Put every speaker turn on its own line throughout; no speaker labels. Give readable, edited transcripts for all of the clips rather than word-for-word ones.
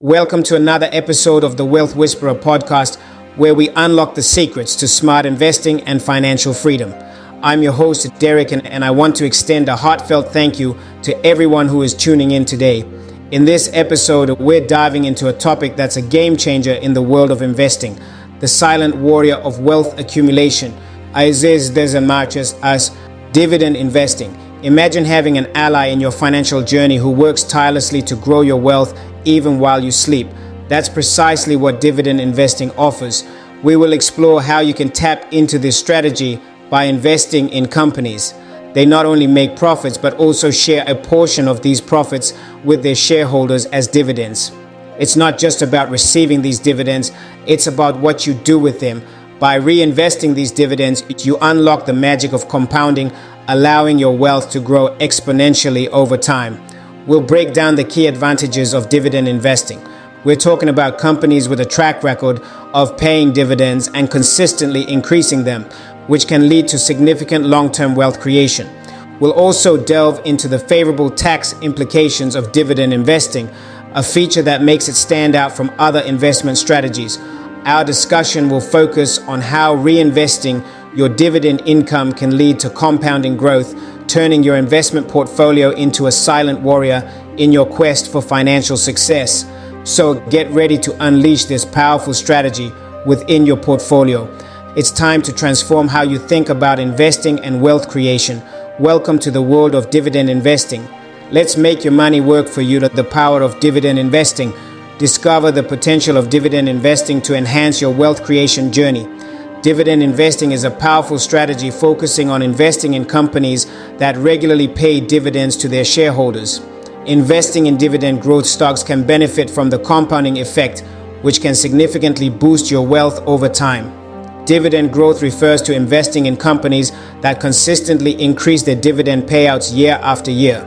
Welcome to another episode of the Wealth Whisperer podcast, where we unlock the secrets to smart investing and financial freedom. I'm your host, Derek, and I want to extend a heartfelt thank you to everyone who is tuning in today. In this episode, we're diving into a topic that's a game changer in the world of investing, the silent warrior of wealth accumulation, as dividend investing. Imagine having an ally in your financial journey who works tirelessly to grow your wealth even while you sleep. That's precisely what dividend investing offers. We will explore how you can tap into this strategy by investing in companies. They not only make profits, but also share a portion of these profits with their shareholders as dividends. It's not just about receiving these dividends, it's about what you do with them. By reinvesting these dividends, you unlock the magic of compounding, allowing your wealth to grow exponentially over time. We'll break down the key advantages of dividend investing. We're talking about companies with a track record of paying dividends and consistently increasing them, which can lead to significant long-term wealth creation. We'll also delve into the favorable tax implications of dividend investing, a feature that makes it stand out from other investment strategies. Our discussion will focus on how reinvesting your dividend income can lead to compounding growth, turning your investment portfolio into a silent warrior in your quest for financial success. So get ready to unleash this powerful strategy within your portfolio. It's time to transform how you think about investing and wealth creation. Welcome to the world of dividend investing. Let's make your money work for you. The power of dividend investing. Discover the potential of dividend investing to enhance your wealth creation journey. Dividend investing is a powerful strategy focusing on investing in companies that regularly pay dividends to their shareholders. Investing in dividend growth stocks can benefit from the compounding effect, which can significantly boost your wealth over time. Dividend growth refers to investing in companies that consistently increase their dividend payouts year after year.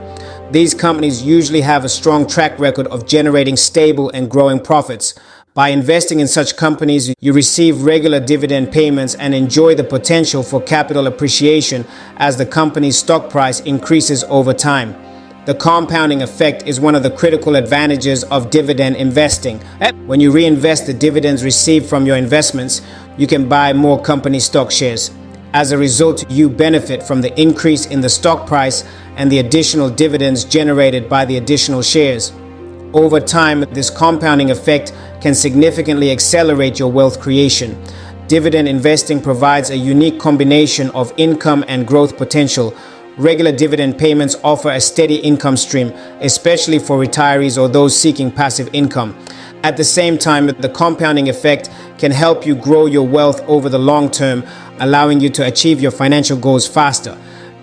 These companies usually have a strong track record of generating stable and growing profits. By investing in such companies, you receive regular dividend payments and enjoy the potential for capital appreciation as the company's stock price increases over time. The compounding effect is one of the critical advantages of dividend investing. When you reinvest the dividends received from your investments, you can buy more company stock shares. As a result, you benefit from the increase in the stock price and the additional dividends generated by the additional shares. Over time, this compounding effect can significantly accelerate your wealth creation. Dividend investing provides a unique combination of income and growth potential. Regular dividend payments offer a steady income stream, especially for retirees or those seeking passive income. At the same time, the compounding effect can help you grow your wealth over the long term, allowing you to achieve your financial goals faster.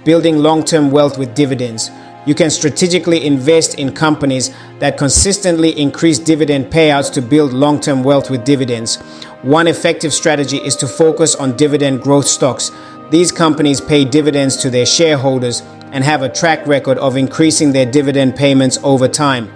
Building long-term wealth with dividends. You can strategically invest in companies that consistently increase dividend payouts to build long-term wealth with dividends. One effective strategy is to focus on dividend growth stocks. These companies pay dividends to their shareholders and have a track record of increasing their dividend payments over time.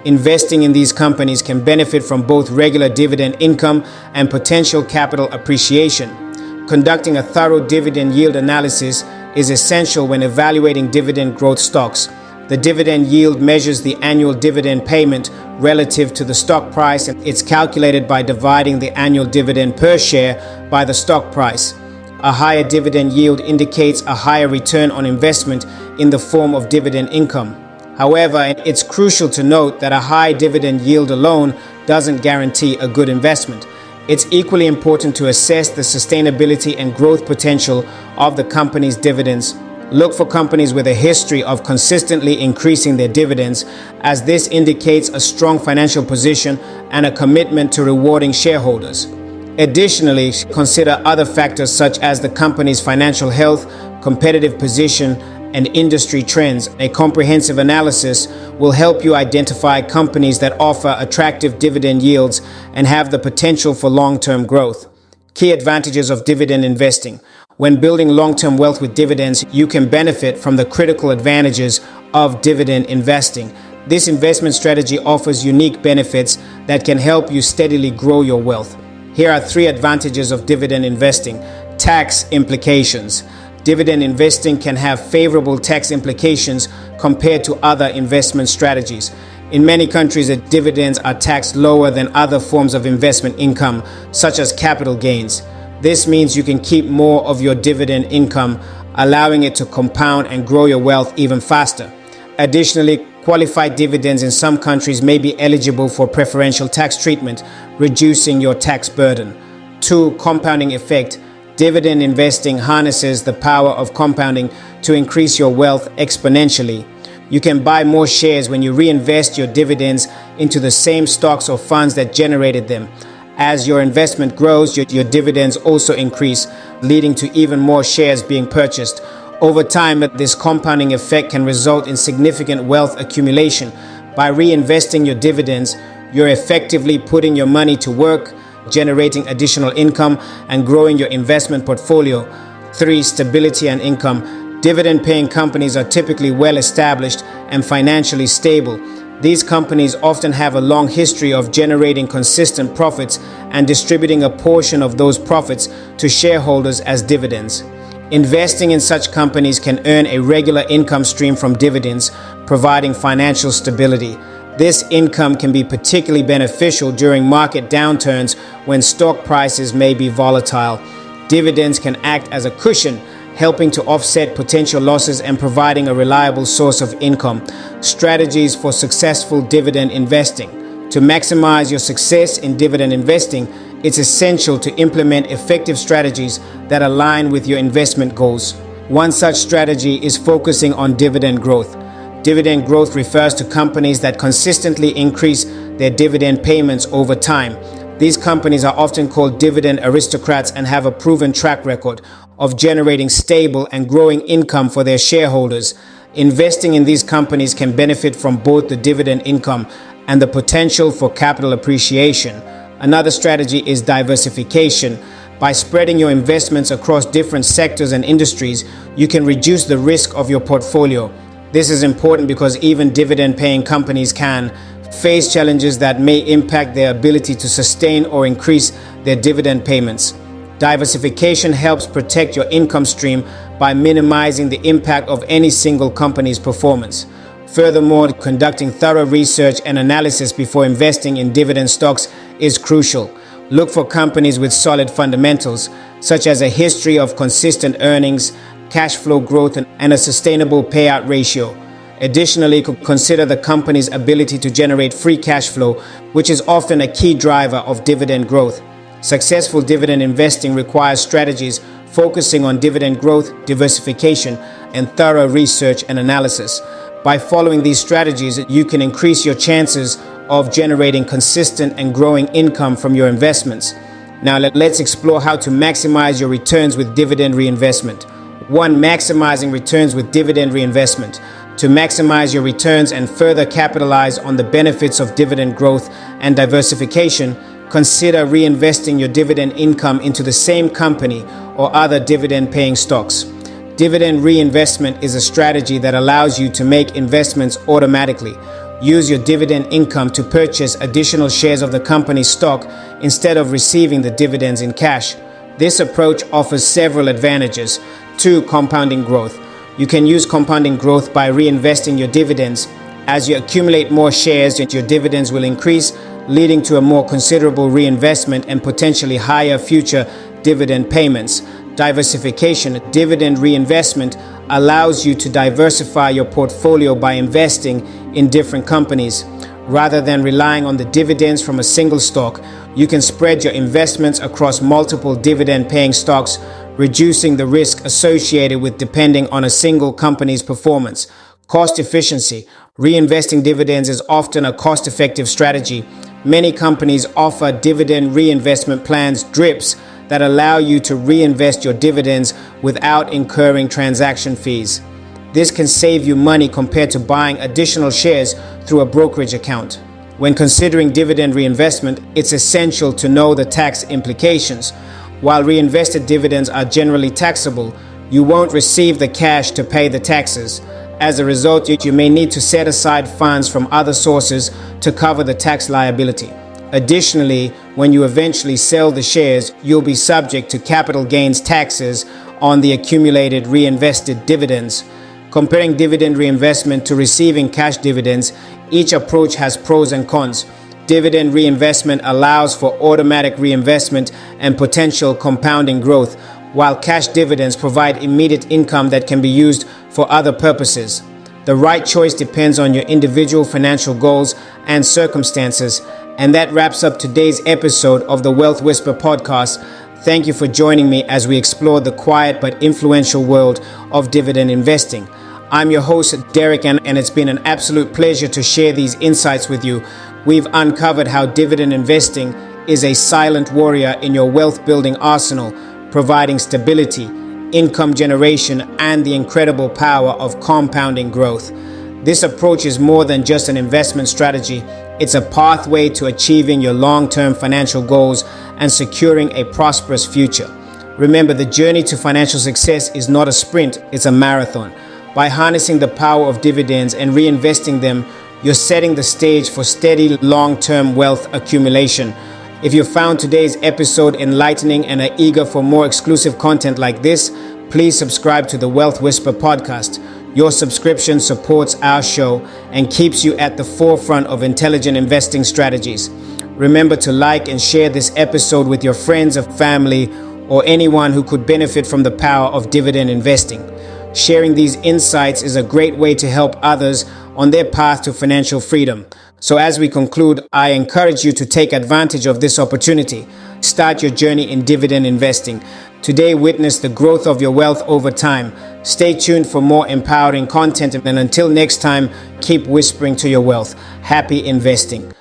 Investing in these companies can benefit from both regular dividend income and potential capital appreciation. Conducting a thorough dividend yield analysis is essential when evaluating dividend growth stocks. The dividend yield measures the annual dividend payment relative to the stock price, and it's calculated by dividing the annual dividend per share by the stock price. A higher dividend yield indicates a higher return on investment in the form of dividend income. However, it's crucial to note that a high dividend yield alone doesn't guarantee a good investment. It's equally important to assess the sustainability and growth potential of the company's dividends. Look for companies with a history of consistently increasing their dividends, as this indicates a strong financial position and a commitment to rewarding shareholders. Additionally, consider other factors such as the company's financial health, competitive position, and industry trends. A comprehensive analysis will help you identify companies that offer attractive dividend yields and have the potential for long-term growth. Key advantages of dividend investing. When building long-term wealth with dividends, you can benefit from the critical advantages of dividend investing. This investment strategy offers unique benefits that can help you steadily grow your wealth. Here are 3 advantages of dividend investing. Tax implications. Dividend investing can have favorable tax implications compared to other investment strategies. In many countries, the dividends are taxed lower than other forms of investment income, such as capital gains. This means you can keep more of your dividend income, allowing it to compound and grow your wealth even faster. Additionally, qualified dividends in some countries may be eligible for preferential tax treatment, reducing your tax burden. 2. Compounding effect. Dividend investing harnesses the power of compounding to increase your wealth exponentially. You can buy more shares when you reinvest your dividends into the same stocks or funds that generated them. As your investment grows, your dividends also increase, leading to even more shares being purchased. Over time, this compounding effect can result in significant wealth accumulation. By reinvesting your dividends, you're effectively putting your money to work, generating additional income, and growing your investment portfolio. 3. Stability and income. Dividend-paying companies are typically well established and financially stable. These companies often have a long history of generating consistent profits and distributing a portion of those profits to shareholders as dividends. Investing in such companies can earn a regular income stream from dividends, providing financial stability. This income can be particularly beneficial during market downturns when stock prices may be volatile. Dividends can act as a cushion, helping to offset potential losses and providing a reliable source of income. Strategies for successful dividend investing. To maximize your success in dividend investing, it's essential to implement effective strategies that align with your investment goals. One such strategy is focusing on dividend growth. Dividend growth refers to companies that consistently increase their dividend payments over time. These companies are often called dividend aristocrats and have a proven track record of generating stable and growing income for their shareholders. Investing in these companies can benefit from both the dividend income and the potential for capital appreciation. Another strategy is diversification. By spreading your investments across different sectors and industries, you can reduce the risk of your portfolio. This is important because even dividend-paying companies can face challenges that may impact their ability to sustain or increase their dividend payments. Diversification helps protect your income stream by minimizing the impact of any single company's performance. Furthermore, conducting thorough research and analysis before investing in dividend stocks is crucial. Look for companies with solid fundamentals, such as a history of consistent earnings, cash flow growth, and a sustainable payout ratio. Additionally, consider the company's ability to generate free cash flow, which is often a key driver of dividend growth. Successful dividend investing requires strategies focusing on dividend growth, diversification, and thorough research and analysis. By following these strategies, you can increase your chances of generating consistent and growing income from your investments. Now, let's explore how to maximize your returns with dividend reinvestment. 1. Maximizing returns with dividend reinvestment. To maximize your returns and further capitalize on the benefits of dividend growth and diversification, consider reinvesting your dividend income into the same company or other dividend-paying stocks. Dividend reinvestment is a strategy that allows you to make investments automatically. Use your dividend income to purchase additional shares of the company's stock instead of receiving the dividends in cash. This approach offers several advantages. 2. Compounding growth. You can use compounding growth by reinvesting your dividends. As you accumulate more shares, your dividends will increase, leading to a more considerable reinvestment and potentially higher future dividend payments. Diversification. Dividend reinvestment allows you to diversify your portfolio by investing in different companies. Rather than relying on the dividends from a single stock, you can spread your investments across multiple dividend-paying stocks, reducing the risk associated with depending on a single company's performance. Cost efficiency. Reinvesting dividends is often a cost-effective strategy. Many companies offer dividend reinvestment plans, DRIPs, that allow you to reinvest your dividends without incurring transaction fees. This can save you money compared to buying additional shares through a brokerage account. When considering dividend reinvestment, it's essential to know the tax implications. While reinvested dividends are generally taxable, you won't receive the cash to pay the taxes. As a result, you may need to set aside funds from other sources to cover the tax liability. Additionally, when you eventually sell the shares, you'll be subject to capital gains taxes on the accumulated reinvested dividends. Comparing dividend reinvestment to receiving cash dividends, Each approach has pros and cons. Dividend reinvestment allows for automatic reinvestment and potential compounding growth, while cash dividends provide immediate income that can be used for other purposes. The right choice depends on your individual financial goals and circumstances. And that wraps up today's episode of the Wealth Whisper podcast. Thank you for joining me as we explore the quiet but influential world of dividend investing. I'm your host, Derek, and it's been an absolute pleasure to share these insights with you. We've uncovered how dividend investing is a silent warrior in your wealth building arsenal, providing stability, income generation, and the incredible power of compounding growth. This approach is more than just an investment strategy. It's a pathway to achieving your long-term financial goals and securing a prosperous future. Remember, the journey to financial success is not a sprint, it's a marathon. By harnessing the power of dividends and reinvesting them, you're setting the stage for steady long-term wealth accumulation. If you found today's episode enlightening and are eager for more exclusive content like this, please subscribe to the Wealth Whisper podcast. Your subscription supports our show and keeps you at the forefront of intelligent investing strategies. Remember to like and share this episode with your friends or family or anyone who could benefit from the power of dividend investing. Sharing these insights is a great way to help others on their path to financial freedom. So as we conclude, I encourage you to take advantage of this opportunity. Start your journey in dividend investing. Today, witness the growth of your wealth over time. Stay tuned for more empowering content, and until next time, keep whispering to your wealth. Happy investing.